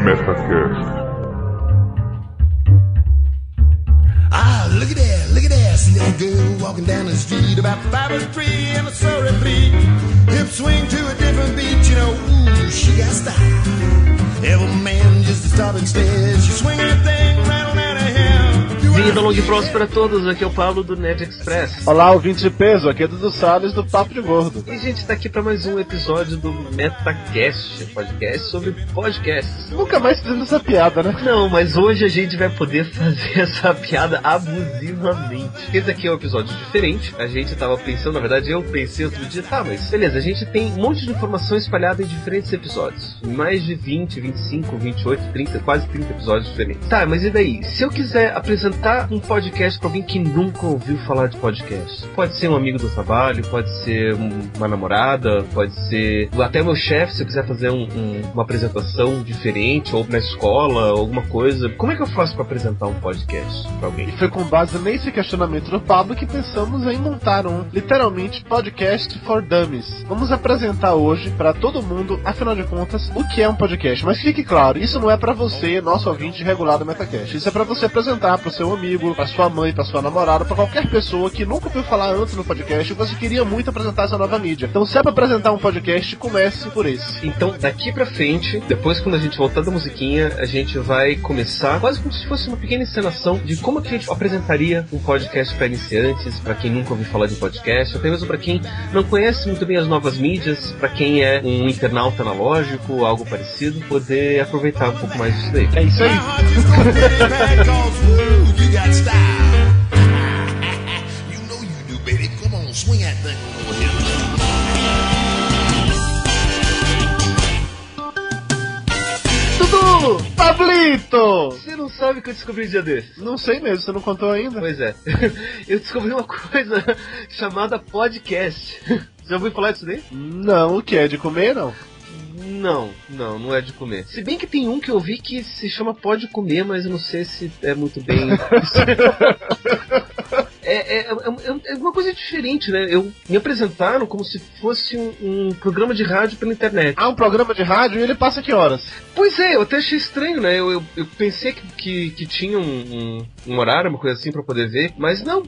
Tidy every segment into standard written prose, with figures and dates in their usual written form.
MetaCast. Look at that, see that girl walking down the street about 5'3" and a sorry bleed. Hip swing to a different beat, you know, ooh, she got style. Every man just a stop and stare, she's swinging that thing right on out of here. Vida longa e próspera a todos, aqui é o Pablo do Nerd Express. Olá, ouvinte de peso, aqui é Dudu Salles do Papo de Gordo. E a gente tá aqui pra mais um episódio do MetaCast, podcast sobre podcasts. Nunca mais fizendo essa piada, né? Não, mas hoje a gente vai poder fazer essa piada abusivamente. Esse aqui é um episódio diferente, a gente tava pensando, na verdade eu pensei outro dia, mas beleza, a gente tem um monte de informação espalhada em diferentes episódios. Mais de 20, 25, 28, 30, quase 30 episódios diferentes. Tá, mas e daí? Se eu quiser apresentar um podcast pra alguém que nunca ouviu falar de podcast, pode ser um amigo do trabalho, pode ser uma namorada, pode ser até meu chefe, se eu quiser fazer uma apresentação diferente, ou na escola, alguma coisa, como é que eu faço pra apresentar um podcast pra alguém? E foi com base nesse questionamento do Pablo que pensamos em montar literalmente, podcast for dummies. Vamos apresentar hoje pra todo mundo, afinal de contas, o que é um podcast. Mas fique claro, isso não é pra você, nosso ouvinte regular do MetaCast. Isso é pra você apresentar pro seu amigo, pra sua mãe, pra sua namorada, pra qualquer pessoa que nunca ouviu falar antes no podcast e você queria muito apresentar essa nova mídia. Então, se é pra apresentar um podcast, comece por esse. Então, daqui pra frente, depois quando a gente voltar da musiquinha, a gente vai começar quase como se fosse uma pequena encenação de como que a gente apresentaria um podcast pra iniciantes, pra quem nunca ouviu falar de podcast, até mesmo pra quem não conhece muito bem as novas mídias, pra quem é um internauta analógico, algo parecido, poder aproveitar um pouco mais disso daí. É isso aí. You got style. You know you do, baby. Come on, swing that thing over here. Dudu! Pablito! Você não sabe o que eu descobri um dia desses? Não sei mesmo, você não contou ainda? Pois é. Eu descobri uma coisa chamada podcast. Já ouviu falar disso daí? Não, o que é? De comer, não? Não é de comer. Se bem que tem um que eu vi que se chama Pode Comer, mas eu não sei se é muito bem... É uma coisa diferente, né? Me apresentaram como se fosse um programa de rádio pela internet. Ah, um programa de rádio e ele passa que horas? Pois é, eu até achei estranho, né? Eu pensei que tinha um horário, uma coisa assim pra poder ver, mas não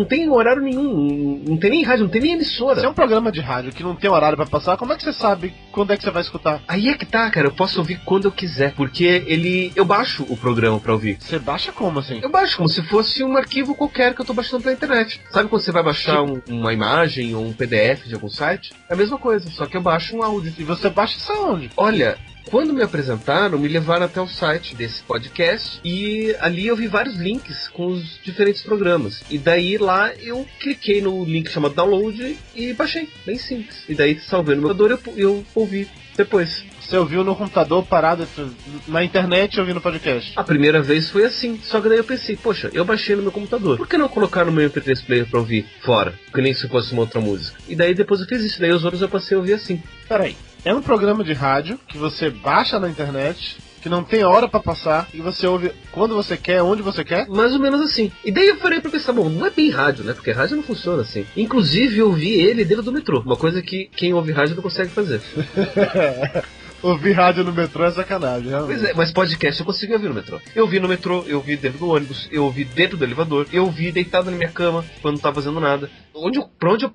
tem horário nenhum, não tem nem rádio, não tem nem emissora. Se é um programa de rádio que não tem horário pra passar, como é que você sabe quando é que você vai escutar? Aí é que tá, cara, eu posso ouvir quando eu quiser, porque eu baixo o programa pra ouvir. Você baixa como assim? Eu baixo como se fosse um arquivo qualquer que eu tô baixando pela internet. Sabe quando você vai baixar uma imagem ou um PDF de algum site? É a mesma coisa, só que eu baixo um áudio. E você baixa isso aonde? Olha, quando me apresentaram, me levaram até o site desse podcast e ali eu vi vários links com os diferentes programas. E daí lá eu cliquei no link chamado download e baixei, bem simples. E daí salvei no meu computador e eu ouvi depois. Você ouviu no computador parado na internet ouvindo podcast? A primeira vez foi assim, só que daí eu pensei, poxa, eu baixei no meu computador, por que não colocar no meu MP3 player pra ouvir fora? Que nem se fosse uma outra música. E daí depois eu fiz isso, daí os outros eu passei a ouvir assim. Peraí, é um programa de rádio que você baixa na internet, que não tem hora pra passar, e você ouve quando você quer, onde você quer? Mais ou menos assim. E daí eu parei pra pensar, bom, não é bem rádio, né? Porque rádio não funciona assim. Inclusive eu ouvi ele dentro do metrô, uma coisa que quem ouve rádio não consegue fazer. Ouvir rádio no metrô é sacanagem, né? Pois é, mas podcast eu consegui ouvir no metrô. Eu ouvi no metrô, eu ouvi dentro do ônibus, eu ouvi dentro do elevador, eu ouvi deitado na minha cama, quando não tava fazendo nada. Pra onde eu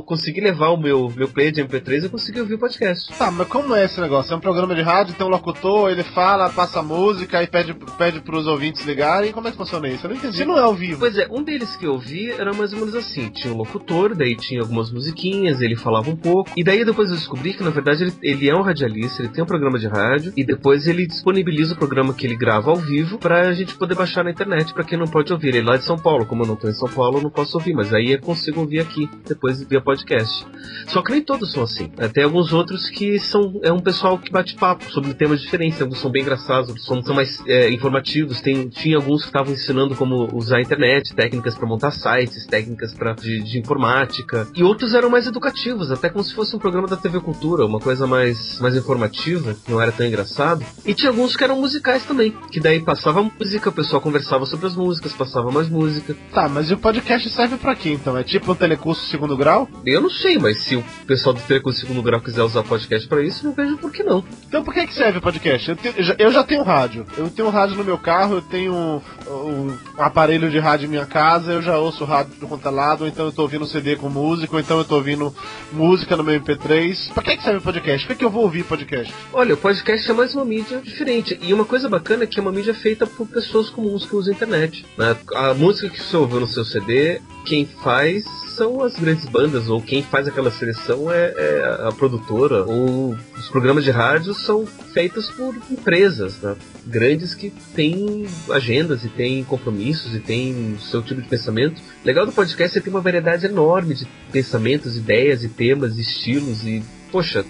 consegui levar o meu player de MP3, eu consegui ouvir o podcast. Tá, mas como é esse negócio? É um programa de rádio, tem um locutor, ele fala, passa música e pede pros ouvintes ligarem. Como é que funciona isso? Eu não entendi. Se não é ao vivo. Pois é, um deles que eu ouvi era mais ou menos assim. Tinha um locutor, daí tinha algumas musiquinhas, ele falava um pouco. E daí depois eu descobri que na verdade ele é um radialista, ele tem um programa de rádio e depois ele disponibiliza o programa que ele grava ao vivo pra gente poder baixar na internet pra quem não pode ouvir. Ele é lá de São Paulo, como eu não tô em São Paulo, eu não posso ouvir, mas aí eu consigo ouvir aqui, depois via podcast. Só que nem todos são assim. Tem alguns outros que é um pessoal que bate papo sobre temas diferentes. Alguns são bem engraçados, outros são mais informativos. Tinha alguns que estavam ensinando como usar a internet, técnicas pra montar sites, técnicas de informática. E outros eram mais educativos, até como se fosse um programa da TV Cultura, uma coisa mais informativa. narrativa, que não era tão engraçado. E tinha alguns que eram musicais também, que daí passava música, o pessoal conversava sobre as músicas, passava mais música. Tá, mas e o podcast serve pra quê então? É tipo um telecurso segundo grau? Eu não sei, mas se o pessoal do Telecurso Segundo Grau quiser usar o podcast pra isso, não vejo por que não. Então por que serve o podcast? Eu já tenho rádio. Eu tenho rádio no meu carro, eu tenho um aparelho de rádio em minha casa, eu já ouço rádio do quanto é lado, ou então eu tô ouvindo CD com música, ou então eu tô ouvindo música no meu MP3. Pra que serve o podcast? Por que eu vou ouvir podcast? Olha, o podcast é mais uma mídia diferente. E uma coisa bacana é que é uma mídia feita por pessoas comuns que usam a internet, né? A música que você ouviu no seu CD, quem faz são as grandes bandas, ou quem faz aquela seleção é a produtora, ou os programas de rádio são feitos por empresas, né? Grandes que têm agendas e têm compromissos e têm seu tipo de pensamento. O legal do podcast é que tem uma variedade enorme de pensamentos, ideias e temas, estilos e... Poxa,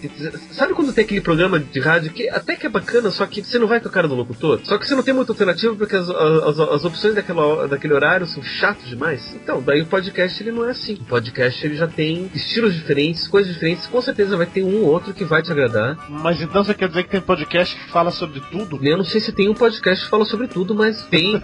sabe quando tem aquele programa de rádio que até que é bacana, só que você não vai com a cara do locutor? Só que você não tem muita alternativa porque as opções daquele horário são chatas demais. Então, daí o podcast ele não é assim. O podcast ele já tem estilos diferentes, coisas diferentes. Com certeza vai ter um ou outro que vai te agradar. Mas então você quer dizer que tem podcast que fala sobre tudo? Eu não sei se tem um podcast que fala sobre tudo, mas tem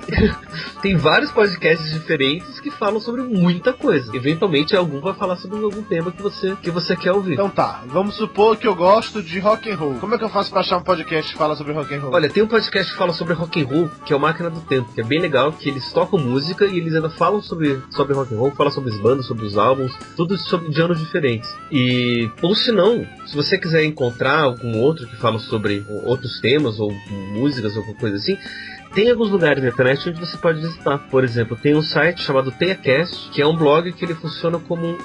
tem vários podcasts diferentes que falam sobre muita coisa. Eventualmente algum vai falar sobre algum tema que você quer ouvir. Então tá, vamos supor que eu gosto de rock and roll. Como é que eu faço pra achar um podcast que fala sobre rock and roll? Olha, tem um podcast que fala sobre rock and roll, que é o Máquina do Tempo, que é bem legal, que eles tocam música e eles ainda falam sobre rock and roll, falam sobre as bandas, sobre os álbuns, tudo de anos diferentes. E, ou se não, se você quiser encontrar algum outro que fala sobre outros temas, ou músicas, ou alguma coisa assim, tem alguns lugares na internet onde você pode visitar. Por exemplo, tem um site chamado TeiaCast, que é um blog que ele funciona como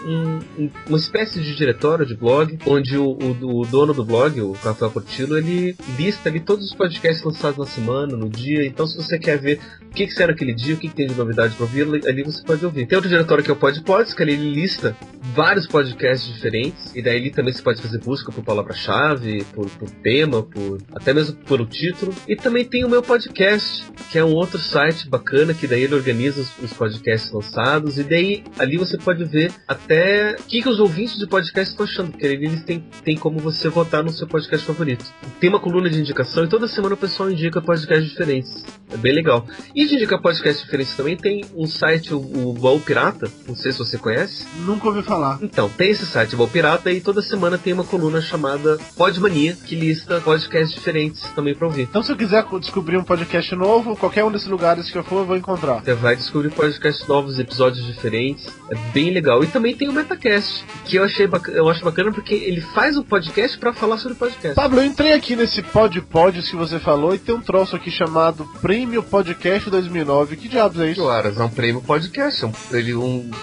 uma espécie de diretório de blog, onde o dono do blog, o Rafael Portillo, ele lista ali todos os podcasts lançados na semana, no dia. Então, se você quer ver o que saiu naquele dia, o que tem de novidade para ouvir, ali você pode ouvir. Tem outro diretório que é o PodPods, que ali ele lista vários podcasts diferentes, e daí ele também você pode fazer busca por palavra-chave, por tema, até mesmo por o título. E também tem o meu podcast, que é um outro site bacana, que daí ele organiza os podcasts lançados, e daí ali você pode ver até o que os ouvintes de podcast estão achando, porque eles têm como você votar no seu podcast favorito. Tem uma coluna de indicação e toda semana o pessoal indica podcasts diferentes. É bem legal. E de indicar podcasts diferentes também tem um site, o Baú Pirata, não sei se você conhece. Nunca ouvi falar. Então, tem esse site, o Baú Pirata, e toda semana tem uma coluna chamada Podmania, que lista podcasts diferentes também pra ouvir. Então se eu quiser descobrir um podcast novo, qualquer um desses lugares que eu for, eu vou encontrar. Você vai descobrir podcasts novos, episódios diferentes. É bem legal. E também tem o Metacast, que eu acho bacana porque ele faz um podcast pra falar sobre podcast. Pablo, eu entrei aqui nesse Podpods que você falou e tem um troço aqui chamado Prêmio Podcast 2009. Que diabos é isso? Claro, é um prêmio podcast.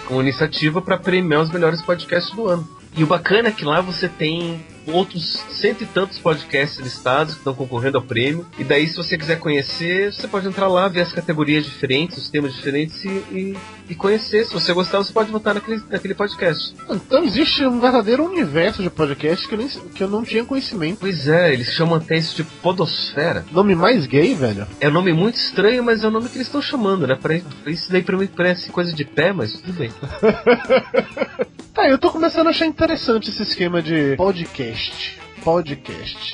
Uma iniciativa pra premiar os melhores podcasts do ano. E o bacana é que lá você tem outros 100 e tantos podcasts listados que estão concorrendo ao prêmio. E daí, se você quiser conhecer, você pode entrar lá, ver as categorias diferentes, os temas diferentes e conhecer. Se você gostar, você pode votar naquele podcast. Então existe um verdadeiro universo de podcasts que eu não tinha conhecimento. Pois é, eles chamam até isso de podosfera. Nome mais gay, velho? É um nome muito estranho, mas é o nome que eles estão chamando, né? Isso daí pra mim parece coisa de pé, mas tudo bem. Tá, eu tô começando a achar interessante esse esquema de podcast.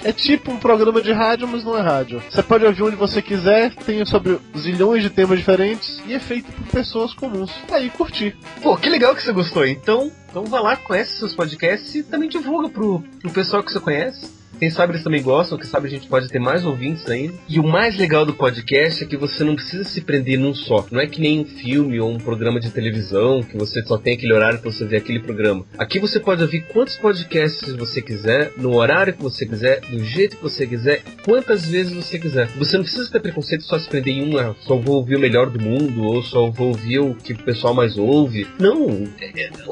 É tipo um programa de rádio, mas não é rádio. Você pode ouvir onde você quiser, tem sobre zilhões de temas diferentes e é feito por pessoas comuns. Tá aí, curti. Pô, que legal que você gostou. Então vai lá, conhece seus podcasts e também divulga pro pessoal que você conhece. Quem sabe eles também gostam, quem sabe a gente pode ter mais ouvintes ainda. E o mais legal do podcast é que você não precisa se prender num só. Não é que nem um filme ou um programa de televisão, que você só tem aquele horário para você ver aquele programa. Aqui você pode ouvir quantos podcasts você quiser, no horário que você quiser, do jeito que você quiser, quantas vezes você quiser. Você não precisa ter preconceito só se prender em um, só vou ouvir o melhor do mundo, ou só vou ouvir o que o pessoal mais ouve. Não,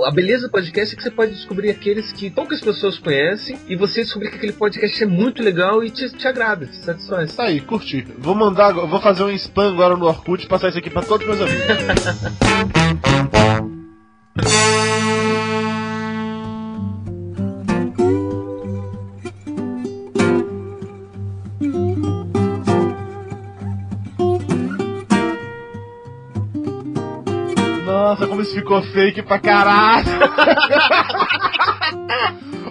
a beleza do podcast é que você pode descobrir aqueles que poucas pessoas conhecem, e você descobrir que aquele podcast é muito legal e te agrada, te satisfaz. Tá aí, curti. Vou fazer um spam agora no Orkut e passar isso aqui pra todos os meus amigos. Nossa, como isso ficou fake pra caralho!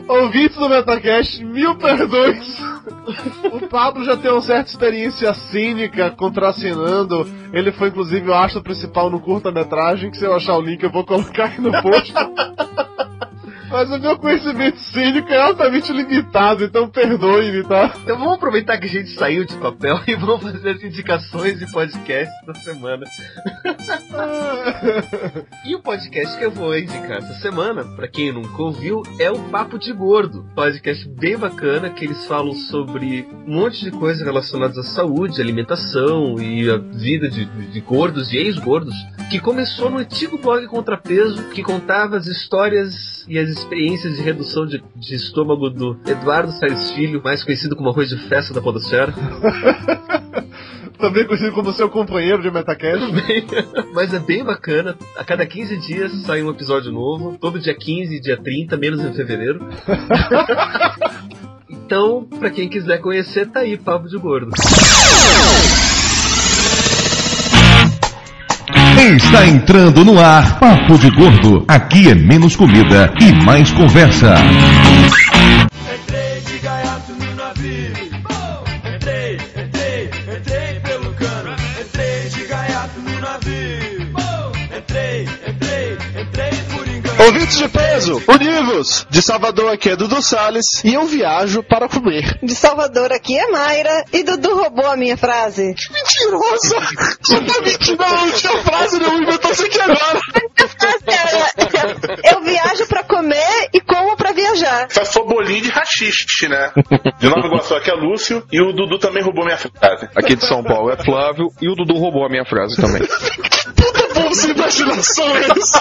Ouvintes do Metacast, 1000 perdões. O Pablo já tem uma certa experiência cínica contracenando. Ele foi inclusive o astro principal no curta-metragem, que se eu achar o link eu vou colocar aqui no post. Mas o meu conhecimento cínico é altamente limitado, então perdoe-me, tá? Então vamos aproveitar que a gente saiu de papel e vamos fazer as indicações de podcast da semana. E o podcast que eu vou indicar essa semana, pra quem nunca ouviu, é o Papo de Gordo. Podcast bem bacana, que eles falam sobre um monte de coisas relacionadas à saúde, alimentação e a vida de gordos e ex-gordos, que começou no antigo blog Contrapeso, que contava as histórias e as experiências de redução de estômago do Eduardo Salles Filho, mais conhecido como Arroz de Festa da Podosfera. Também conhecido como seu companheiro de Metacast. Mas é bem bacana. A cada 15 dias sai um episódio novo. Todo dia 15 e dia 30, menos em fevereiro. Então, pra quem quiser conhecer, tá aí, Papo de Gordo. Está entrando no ar Papo de Gordo. Aqui é menos comida e mais conversa. Entrei de gaiato no navio. Entrei pelo cano. Entrei de gaiato no navio. Entrei por engano. Ouvintes de peso, univos! De Salvador aqui é Dudu Salles e eu viajo para comer. De Salvador aqui é Mayra e Dudu roubou a minha frase. Que mentirosa! Você tá mentindo, não tinha frase nenhuma, inventou isso aqui agora. Eu viajo pra comer e como pra viajar. Foi bolinho de rachixe, né? De Nova Iguaçu aqui é Lúcio e o Dudu também roubou minha frase. Aqui de São Paulo é Flávio e o Dudu roubou a minha frase também. Puta bom sem imaginação é isso.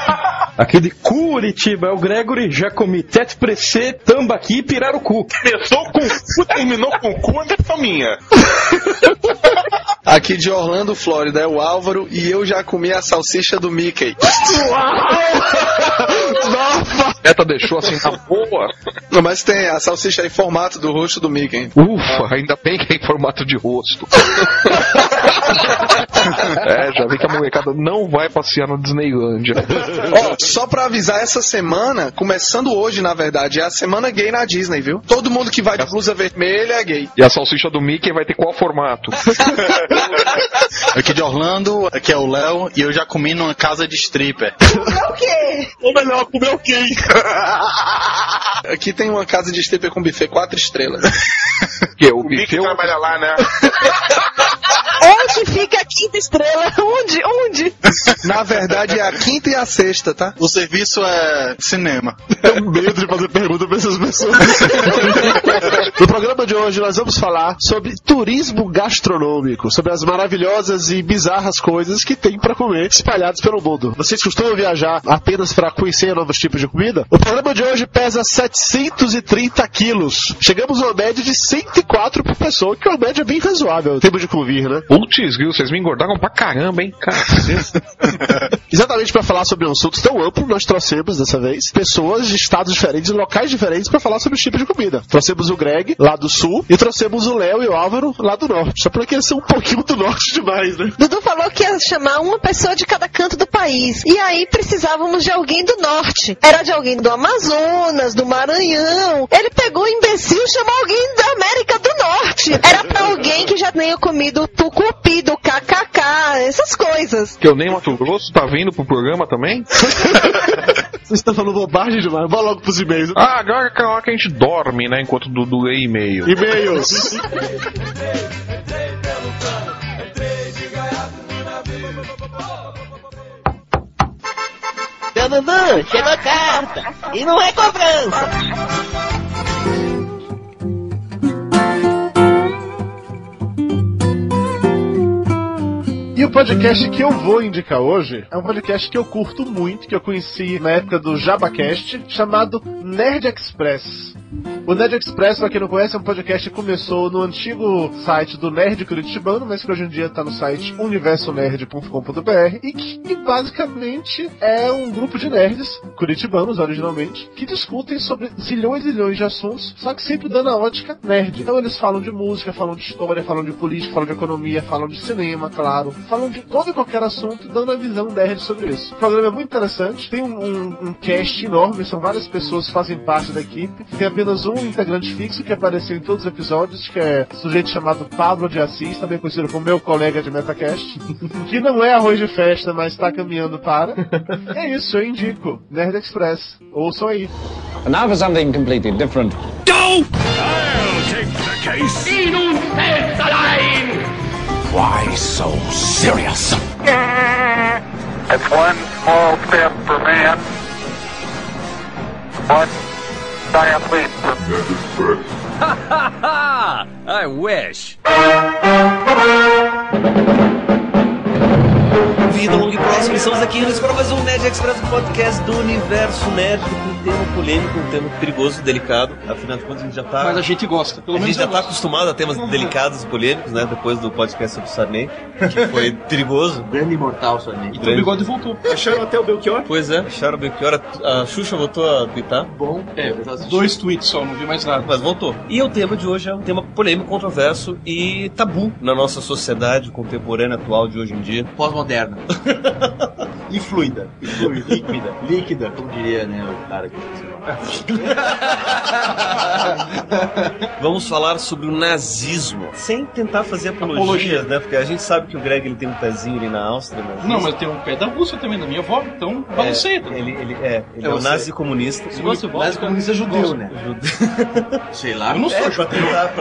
Aqui de Curitiba é o Gregory, já comi tete pressê, tambaqui e pirarucu. Começou com cu, terminou com cu, é minha. Aqui de Orlando, Flórida, é o Álvaro e eu já comi a salsicha do Mickey. Eta deixou assim na boa. Não, mas tem a salsicha em formato do rosto do Mickey. Ufa, ainda bem que é em formato de rosto. Já vi que a molecada não vai passear na Disneylândia. Ó, só pra avisar, essa semana, começando hoje, na verdade, é a semana gay na Disney, viu? Todo mundo que vai de blusa vermelha é gay. E a salsicha do Mickey vai ter qual formato? Aqui de Orlando, aqui é o Léo e eu já comi numa casa de stripper. O quê? Ou melhor, comer o quê? Aqui tem uma casa de stripper com buffet 4 estrelas. Que o Mickey trabalha lá, né? Onde fica a quinta estrela? Onde? Na verdade é a quinta e a sexta, tá? O serviço é cinema. Tenho medo de fazer pergunta pra essas pessoas. No programa de hoje nós vamos falar sobre turismo gastronômico, sobre as maravilhosas e bizarras coisas que tem pra comer espalhadas pelo mundo. Vocês costumam viajar apenas pra conhecer novos tipos de comida? O programa de hoje pesa 730 quilos. Chegamos a uma média de 104 por pessoa, que é uma média bem razoável. Tempo de convir, né? Putz, viu? Vocês me engordaram pra caramba, hein? Exatamente para falar sobre um assunto tão amplo, nós trouxemos dessa vez pessoas de estados diferentes, locais diferentes para falar sobre os tipos de comida. Trouxemos o Greg, lá do sul, e trouxemos o Léo e o Álvaro, lá do norte. Só porque eles são um pouquinho do norte demais, né? Dudu falou que ia chamar uma pessoa de cada canto do país. E aí precisávamos de alguém do norte. Era de alguém do Amazonas, do Maranhão. Ele pegou o imbecil e chamou alguém da América do Norte. Era pra alguém que já tenha comido tucupi, do kkk, essas coisas. Que eu nem Mato Grosso tá vindo pro programa também? Vocês estão falando bobagem demais. Vamos logo pros e-mails. Agora é hora que a gente dorme, né? Enquanto o Dudu lê e-mail. E-mails. Entrei pelo cano. Entrei de gaiato no navio. Seu Dudu, chegou a carta. E não é cobrança. E o podcast que eu vou indicar hoje é um podcast que eu curto muito, que eu conheci na época do JabaCast, chamado Nerd Express. O Nerd Express, pra quem não conhece, é um podcast que começou no antigo site do Nerd Curitibano, mas que hoje em dia tá no site universonerd.com.br e que basicamente é um grupo de nerds, curitibanos originalmente, que discutem sobre zilhões e zilhões de assuntos, só que sempre dando a ótica nerd. Então eles falam de música, falam de história, falam de política, falam de economia, falam de cinema, claro, falam de todo e qualquer assunto, dando a visão nerd sobre isso. O programa é muito interessante, tem um cast enorme, são várias pessoas que fazem parte da equipe, tem a apenas um integrante fixo que apareceu em todos os episódios, que é um sujeito chamado Pablo de Assis, também conhecido como meu colega de Metacast, que não é arroz de festa, mas está caminhando para. É isso, eu indico. Nerd Express. Ouçam aí. And now for something completely different. Go! I'll take the case. Why so serious? It's one small step for man, one giant leap for Ha ha ha! I wish. Vida longa e próxima, estamos aqui para mais um Nerd Express, um podcast do Universo Nerd, com um tema polêmico, um tema perigoso, delicado. Afinal de contas, a gente já tá... Mas a gente gosta, pelo menos. A gente já tá acostumado a temas delicados e polêmicos, né? Depois do podcast sobre o Sarney, que foi perigoso. Grande imortal Sarney. E o bigode voltou. Acharam até o Belchior? Pois é, acharam o Belchior. A Xuxa voltou a twittar. Bom, eu já assisti 2 tweets só, não vi mais nada. Mas voltou. E o tema de hoje é um tema polêmico, controverso e tabu na nossa sociedade contemporânea atual de hoje em dia. Pós-moderna. E fluida. Líquida. Líquida, como diria, né, o cara que Vamos falar sobre o nazismo, sem tentar fazer apologia, né? Porque a gente sabe que o Greg ele tem um pezinho ali na Áustria. Nazismo. Não, mas tem um pé da Rússia também, da minha avó, então balanceia. Ele é o nazi comunista. Nazi comunista judeu, né? Sei lá. Eu não sou pra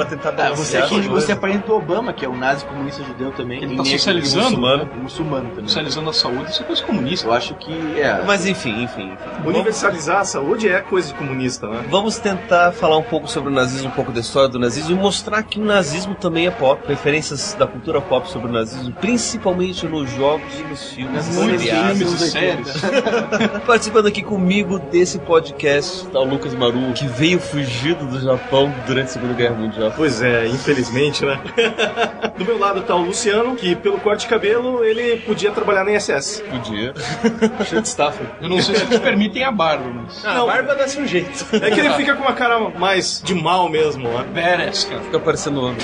tentar balancear. Você aparenta o Obama, que é um nazi comunista judeu também. Ele tá socializando, muçulmano também. Socializando a saúde, isso é coisa comunista. Eu acho que é. Mas enfim. Universalizar a saúde é coisa de comunista, né? Vamos tentar falar um pouco sobre o nazismo, um pouco da história do nazismo e mostrar que o nazismo também é pop. Referências da cultura pop sobre o nazismo, principalmente nos jogos e nos filmes. Muitos filmes e séries. Participando aqui comigo desse podcast tá o Lucas Maru, que veio fugido do Japão durante a Segunda Guerra Mundial. Pois é, infelizmente, né? Do meu lado tá o Luciano, que pelo corte de cabelo ele podia trabalhar na ISS. Podia. Cheio de staff. Eu não sei se eles permitem a barba, mas... Não, a barba dá-se um jeito. É que ele fica com uma cara mais de mal mesmo, né? Badass, cara. Fica parecendo homem.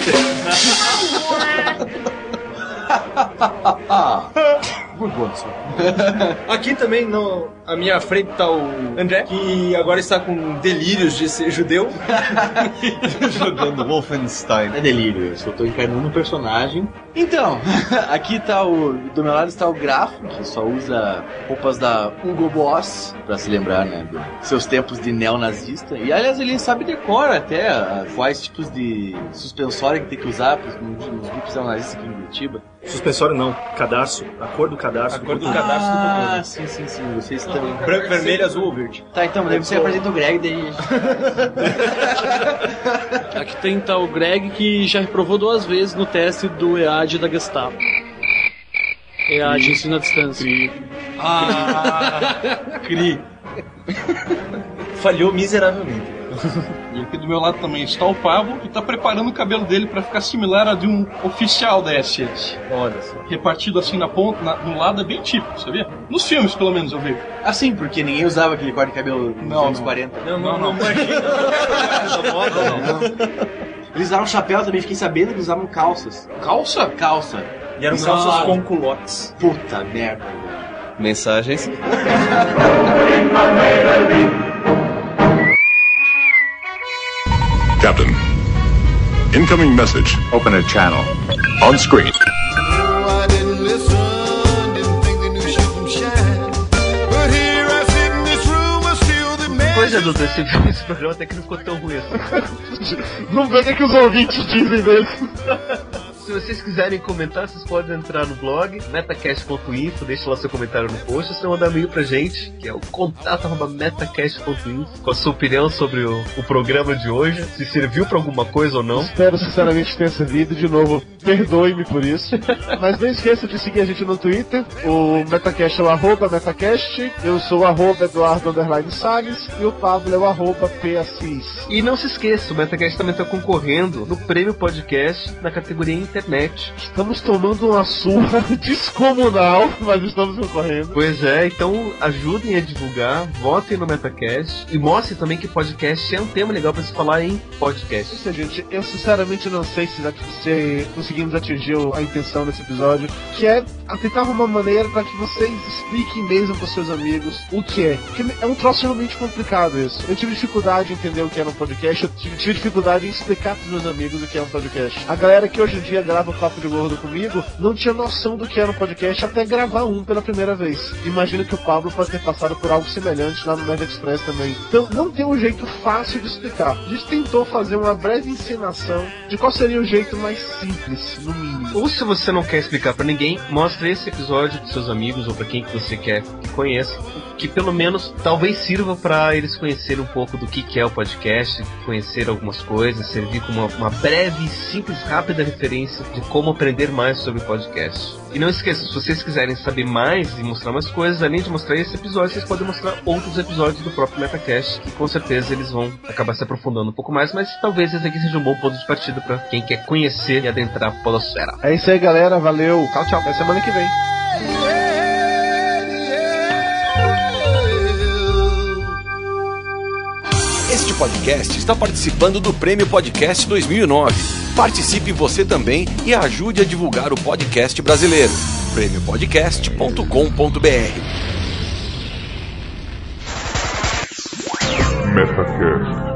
Muito bom isso. Aqui também, à minha frente tá o André, que agora está com delírios de ser judeu. Jogando Wolfenstein. É delírio, eu só tô encarnando um personagem. Então, aqui tá do meu lado está o Grafo, que só usa roupas da Hugo Boss, pra se lembrar, né, dos seus tempos de neonazista. E aliás, ele sabe decora até quais tipos de suspensório que tem que usar nos grupos neonazistas aqui em Curitiba. Suspensório não, cadarço, a cor do cadarço. A cor do cadarço do controle. Ah, sim, vocês também. Branco, vermelho, azul ou verde. Tá, então, daí você apresenta o Greg, daí... Aqui tem então o Greg, que já reprovou 2 vezes no teste do EAD da Gestapo. EAD, ensino à distância. Cri. Falhou miseravelmente. E aqui do meu lado também está o Pablo, que está preparando o cabelo dele para ficar similar a de um oficial da SS. Olha só. Repartido assim na ponta, no lado é bem típico, sabia? Nos filmes, pelo menos, eu vejo. Ah, sim, porque ninguém usava aquele corte de cabelo nos anos 40. Não. Eles usavam chapéu também, fiquei sabendo que eles usavam calças. Calça? Calça. E eram calças com culottes. Puta merda. Mensagens. Captain, incoming message. Open a channel. On screen. I didn't listen, didn't think they knew shit from shine. But here I sit in this room, I still the man. Pois é, doutor, esse programa até que não ficou tão ruim assim. Não vê o que os ouvintes dizem mesmo. Se vocês quiserem comentar, vocês podem entrar no blog metacast.info, deixa lá seu comentário no post, ou você manda um e-mail pra gente, que é o contato@metacast.info, com a sua opinião sobre o programa de hoje, se serviu pra alguma coisa ou não. Espero sinceramente que tenha servido. De novo, perdoe-me por isso. Mas não esqueça de seguir a gente no Twitter. O Metacast é o @Metacast, eu sou o @Eduardo_Salles e o Pablo é o @PAssis. E não se esqueça, o Metacast também tá concorrendo no Prêmio Podcast na categoria internet. Estamos tomando uma surra descomunal, mas estamos concorrendo. Pois é, então ajudem a divulgar, votem no Metacast e mostrem também que podcast é um tema legal pra se falar em podcast. Isso, gente, eu sinceramente não sei se conseguimos atingir a intenção desse episódio, que é tentar arrumar uma maneira para que vocês expliquem mesmo pros seus amigos o que é. Porque é um troço realmente complicado isso. Eu tive dificuldade em entender o que era um podcast, eu tive dificuldade em explicar pros meus amigos o que é um podcast. A galera que hoje em dia grava o Papo de Gordo comigo não tinha noção do que era um podcast até gravar um pela primeira vez. Imagino que o Pablo pode ter passado por algo semelhante lá no Nerd Express também. Então não tem um jeito fácil de explicar. A gente tentou fazer uma breve encenação de qual seria o jeito mais simples, no mínimo. Ou se você não quer explicar pra ninguém, mostre esse episódio pros seus amigos ou pra quem que você quer que conheça, que pelo menos talvez sirva pra eles conhecerem um pouco do que é o podcast, conhecer algumas coisas, servir como uma breve, simples, rápida referência de como aprender mais sobre podcast. E não esqueça, se vocês quiserem saber mais e mostrar mais coisas, além de mostrar esse episódio, vocês podem mostrar outros episódios do próprio Metacast, que com certeza eles vão acabar se aprofundando um pouco mais, mas talvez esse aqui seja um bom ponto de partida pra quem quer conhecer e adentrar a podosfera. É isso aí, galera, valeu, tchau, tchau, até semana que vem. Este podcast está participando do Prêmio Podcast 2009. Participe você também e ajude a divulgar o podcast brasileiro. prêmiopodcast.com.br. Metacast.